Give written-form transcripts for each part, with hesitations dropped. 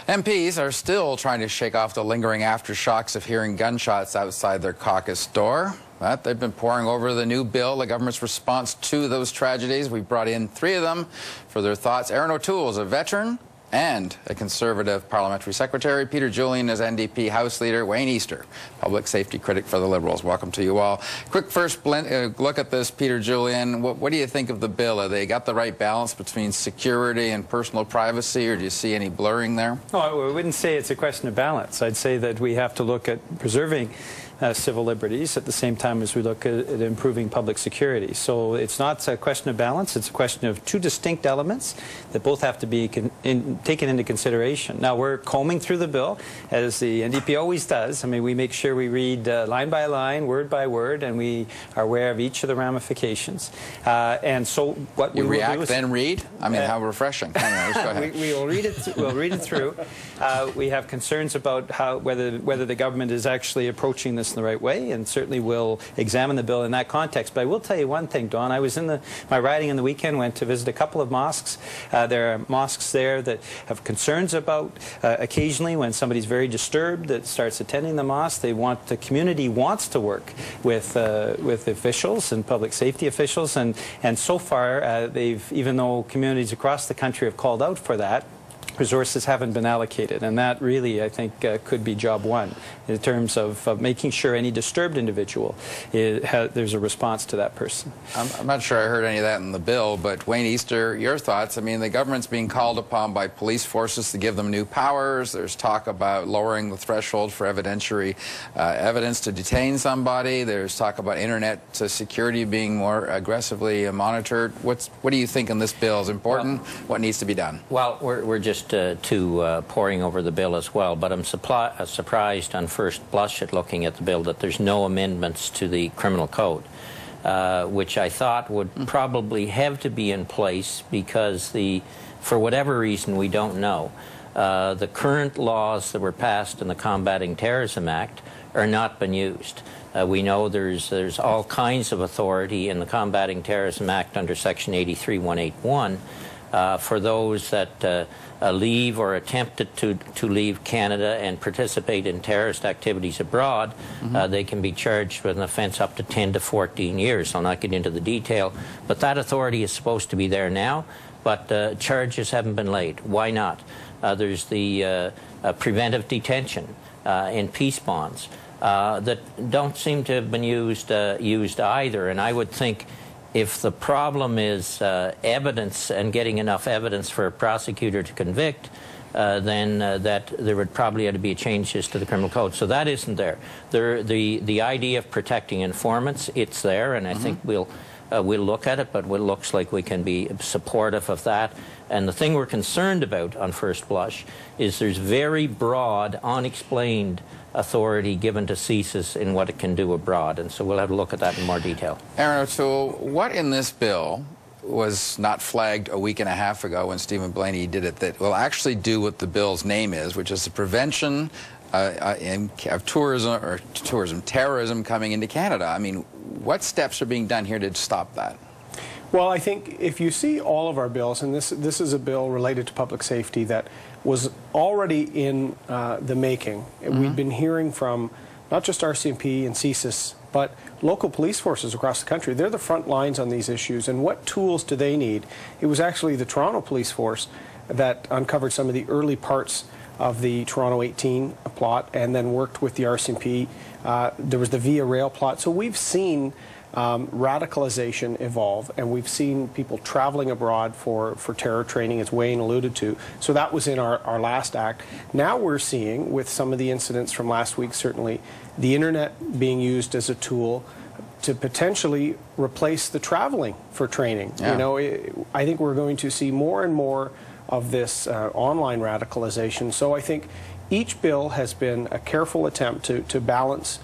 MPs are still trying to shake off the lingering aftershocks of hearing gunshots outside their caucus door. But they've been poring over the new bill, the government's response to those tragedies. We brought in three of them for their thoughts. Erin O'Toole is a veteran and a Conservative parliamentary secretary. Peter Julian is NDP House Leader. Wayne Easter, public safety critic for the Liberals. Welcome to you all. Quick first look at this, Peter Julian. What do you think of the bill? Have they got the right balance between security and personal privacy, or do you see any blurring there? No, I wouldn't say it's a question of balance. I'd say that we have to look at preserving civil liberties at the same time as we look at improving public security. So it's not a question of balance, it's a question of two distinct elements that both have to be taken into consideration. Now, we're combing through the bill, as the NDP always does. I mean, we make sure we read line by line, word by word, and we are aware of each of the ramifications. And so what we will react, do is, then read? I mean, how refreshing. Anyways, go ahead. we will read it. We'll read it through. We have concerns about whether the government is actually approaching this in the right way, and certainly we'll examine the bill in that context. But I will tell you one thing, Don. I was in my riding on the weekend, went to visit a couple of mosques. There are mosques there that have concerns about occasionally when somebody's very disturbed that starts attending the mosque. The community wants to work with officials and public safety officials, and so far even though communities across the country have called out for that, resources haven't been allocated, and that really, I think, could be job one in terms of making sure any disturbed individual, there's a response to that person. I'm not sure I heard any of that in the bill, but Wayne Easter, your thoughts? I mean, the government's being called upon by police forces to give them new powers. There's talk about lowering the threshold for evidentiary evidence to detain somebody. There's talk about internet security being more aggressively monitored. What do you think in this bill is important? What needs to be done? Well, we're just poring over the bill as well, but I'm surprised on first blush at looking at the bill that there's no amendments to the criminal code, which I thought would probably have to be in place because for whatever reason we don't know, the current laws that were passed in the Combating Terrorism Act are not been used. We know there's all kinds of authority in the Combating Terrorism Act under Section 83181 for those that leave or attempted to leave Canada and participate in terrorist activities abroad. They can be charged with an offence up to 10 to 14 years. I'll not get into the detail, but that authority is supposed to be there now, but charges haven't been laid. Why not? There's the preventive detention in peace bonds that don't seem to have been used either, and I would think if the problem is evidence and getting enough evidence for a prosecutor to convict, then that there would probably have to be changes to the criminal code. So that isn't there. The idea of protecting informants, it's there, and I think we'll look at it, but it looks like we can be supportive of that. And the thing we're concerned about on first blush is there's very broad, unexplained authority given to CSIS in what it can do abroad, and so we'll have to look at that in more detail. Erin O'Toole, what in this bill was not flagged a week and a half ago when Stephen Blaney did it that will actually do what the bill's name is, which is the prevention of terrorism coming into Canada? I mean, what steps are being done here to stop that? Well, I think if you see all of our bills, and this is a bill related to public safety that was already in the making. We've been hearing from not just RCMP and CSIS, but local police forces across the country. They're the front lines on these issues, and what tools do they need? It was actually the Toronto Police Force that uncovered some of the early parts of the Toronto 18 plot and then worked with the RCMP. There was the Via Rail plot. So we've seen radicalization evolve, and we've seen people traveling abroad for terror training, as Wayne alluded to. So that was in our last act. Now we're seeing, with some of the incidents from last week, certainly, the internet being used as a tool to potentially replace the traveling for training. Yeah. You know, I think we're going to see more and more of this online radicalization. So I think each bill has been a careful attempt to balance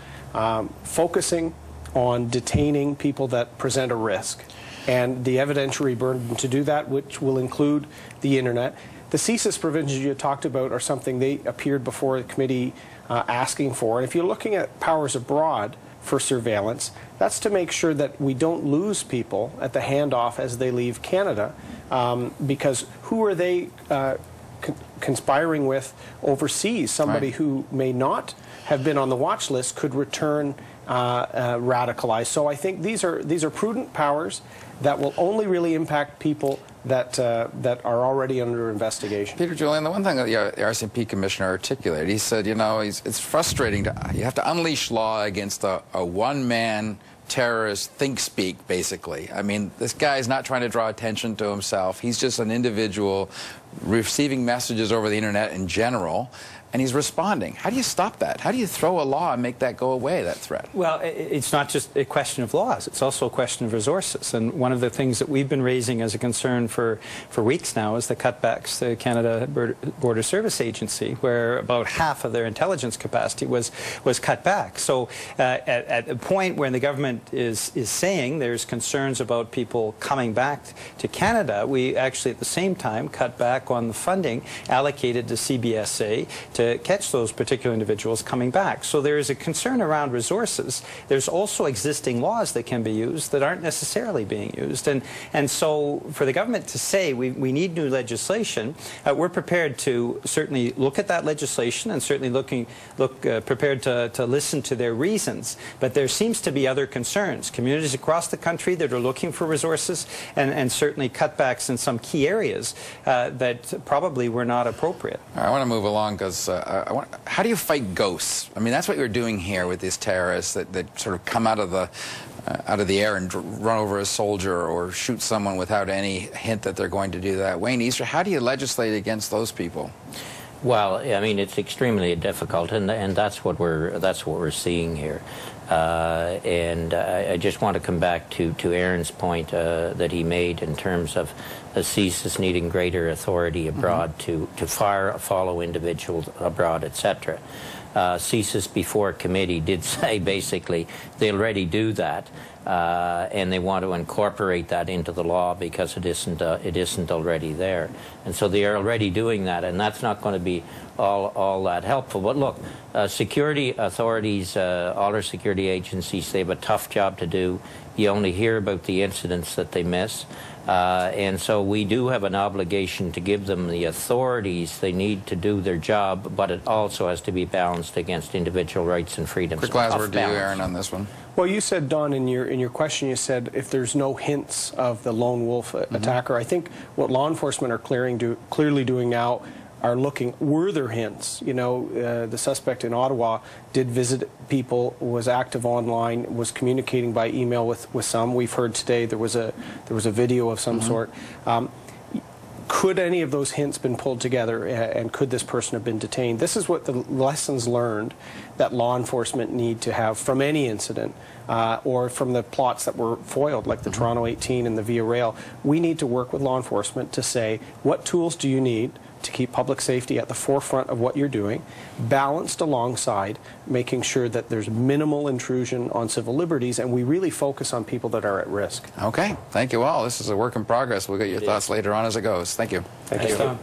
focusing on detaining people that present a risk and the evidentiary burden to do that, which will include the internet. The CSIS provisions you talked about are something they appeared before the committee asking for. And if you're looking at powers abroad for surveillance, that's to make sure that we don't lose people at the handoff as they leave Canada, because who are they conspiring with overseas, somebody who may not have been on the watch list could return radicalized. So I think these are prudent powers that will only really impact people that are already under investigation. Peter Julian, the one thing that the RCMP commissioner articulated, he said, it's frustrating you have to unleash law against a one-man terrorist think speak, basically. I mean, this guy's not trying to draw attention to himself. He's just an individual receiving messages over the internet in general, and he's responding. How do you stop that? How do you throw a law and make that go away, that threat? Well, it's not just a question of laws. It's also a question of resources. And one of the things that we've been raising as a concern for weeks now is the cutbacks to Canada Border Service Agency, where about half of their intelligence capacity was cut back. So at the point where the government is saying there's concerns about people coming back to Canada, we actually at the same time cut back on the funding allocated to CBSA to catch those particular individuals coming back. So there is a concern around resources. There's also existing laws that can be used that aren't necessarily being used. And so for the government to say we need new legislation, we're prepared to certainly look at that legislation and certainly prepared to listen to their reasons. But there seems to be other concerns. Communities across the country that are looking for resources and certainly cutbacks in some key areas that probably were not appropriate. I want to move along because how do you fight ghosts? I mean, that's what you're doing here with these terrorists that sort of come out of the air and run over a soldier or shoot someone without any hint that they're going to do that. Wayne Easter, how do you legislate against those people? Well, I mean, it's extremely difficult, and that's what we're seeing here. I just want to come back to Aaron's point that he made in terms of CSIS needing greater authority abroad to follow individuals abroad, etc. CSIS before committee did say basically they already do that, and they want to incorporate that into the law because it isn't already there, and so they are already doing that, and that's not going to be all that helpful. But look, security authorities, all our security agencies, they have a tough job to do. You only hear about the incidents that they miss. And so we do have an obligation to give them the authorities they need to do their job, but it also has to be balanced against individual rights and freedoms. Quick last word to you, Aaron, on this one. Well, you said, Don, in your question, you said if there's no hints of the lone wolf attacker. I think what law enforcement are clearly doing now are looking, were there hints? The suspect in Ottawa did visit people, was active online, was communicating by email with some. We've heard today there was a video of some sort. Could any of those hints been pulled together, and could this person have been detained? This is what the lessons learned that law enforcement need to have from any incident or from the plots that were foiled, like the Toronto 18 and the Via Rail. We need to work with law enforcement to say, what tools do you need to keep public safety at the forefront of what you're doing, balanced alongside making sure that there's minimal intrusion on civil liberties, and we really focus on people that are at risk. Okay. Thank you all. This is a work in progress. We'll get your thoughts later on as it goes. Thank you. Thank you.